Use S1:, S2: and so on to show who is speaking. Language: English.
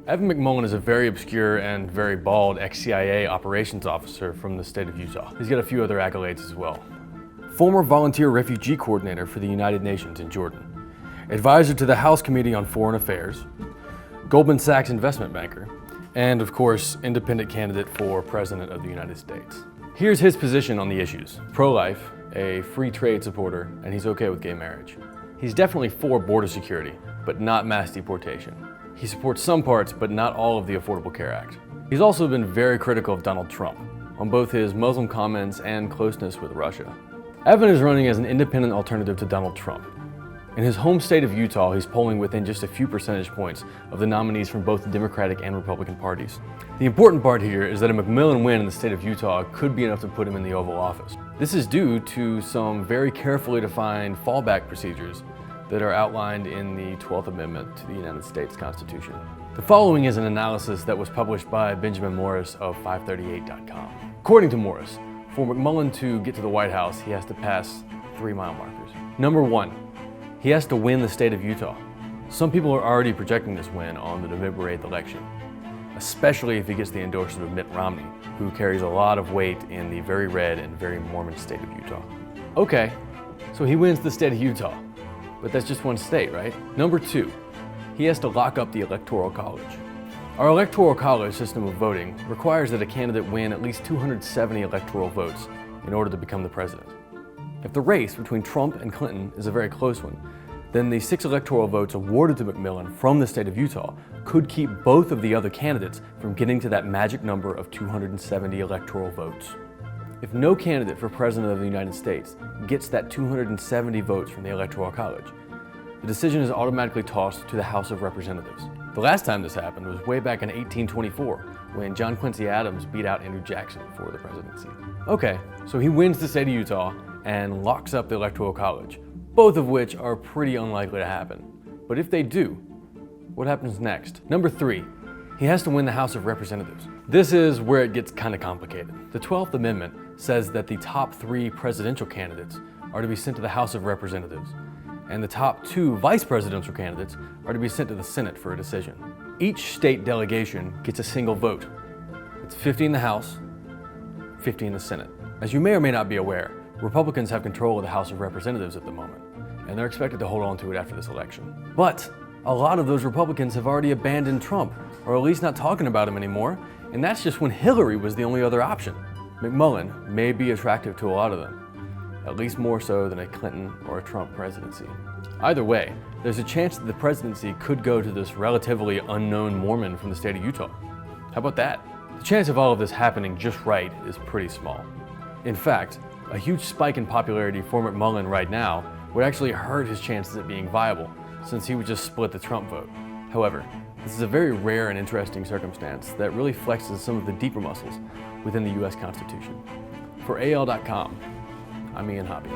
S1: Evan McMullin is a very obscure and very bald ex-CIA operations officer from the state of Utah. He's got a few other accolades as well. Former volunteer refugee coordinator for the United Nations in Jordan. Advisor to the House Committee on Foreign Affairs. Goldman Sachs investment banker. And of course, independent candidate for President of the United States. Here's his position on the issues. Pro-life, a free trade supporter, and he's okay with gay marriage. He's definitely for border security, but not mass deportation. He supports some parts, but not all of the Affordable Care Act. He's also been very critical of Donald Trump on both his Muslim comments and closeness with Russia. Evan is running as an independent alternative to Donald Trump. In his home state of Utah, he's polling within just a few percentage points of the nominees from both the Democratic and Republican parties. The important part here is that a McMullin win in the state of Utah could be enough to put him in the Oval Office. This is due to some very carefully defined fallback procedures that are outlined in the 12th Amendment to the United States Constitution. The following is an analysis that was published by Benjamin Morris of 538.com. According to Morris, for McMullin to get to the White House, he has to pass 3 mile markers. Number 1, he has to win the state of Utah. Some people are already projecting this win on the November 8th election, especially if he gets the endorsement of Mitt Romney, who carries a lot of weight in the very red and very Mormon state of Utah. Okay, so he wins the state of Utah. But that's just one state, right? Number 2, he has to lock up the Electoral College. Our Electoral College system of voting requires that a candidate win at least 270 electoral votes in order to become the president. If the race between Trump and Clinton is a very close one, then the 6 electoral votes awarded to McMullin from the state of Utah could keep both of the other candidates from getting to that magic number of 270 electoral votes. If no candidate for President of the United States gets that 270 votes from the Electoral College, the decision is automatically tossed to the House of Representatives. The last time this happened was way back in 1824, when John Quincy Adams beat out Andrew Jackson for the presidency. Okay, so he wins the state of Utah and locks up the Electoral College, both of which are pretty unlikely to happen. But if they do, what happens next? Number 3, he has to win the House of Representatives. This is where it gets kind of complicated. The 12th Amendment says that the top 3 presidential candidates are to be sent to the House of Representatives, and the top 2 vice presidential candidates are to be sent to the Senate for a decision. Each state delegation gets a single vote. It's 50 in the House, 50 in the Senate. As you may or may not be aware, Republicans have control of the House of Representatives at the moment, and they're expected to hold on to it after this election. But a lot of those Republicans have already abandoned Trump, or at least not talking about him anymore, and that's just when Hillary was the only other option. McMullin may be attractive to a lot of them, at least more so than a Clinton or a Trump presidency. Either way, there's a chance that the presidency could go to this relatively unknown Mormon from the state of Utah. How about that? The chance of all of this happening just right is pretty small. In fact, a huge spike in popularity for McMullin right now would actually hurt his chances at being viable, since he would just split the Trump vote. However, this is a very rare and interesting circumstance that really flexes some of the deeper muscles within the US Constitution. For AL.com, I'm Ian Hobby.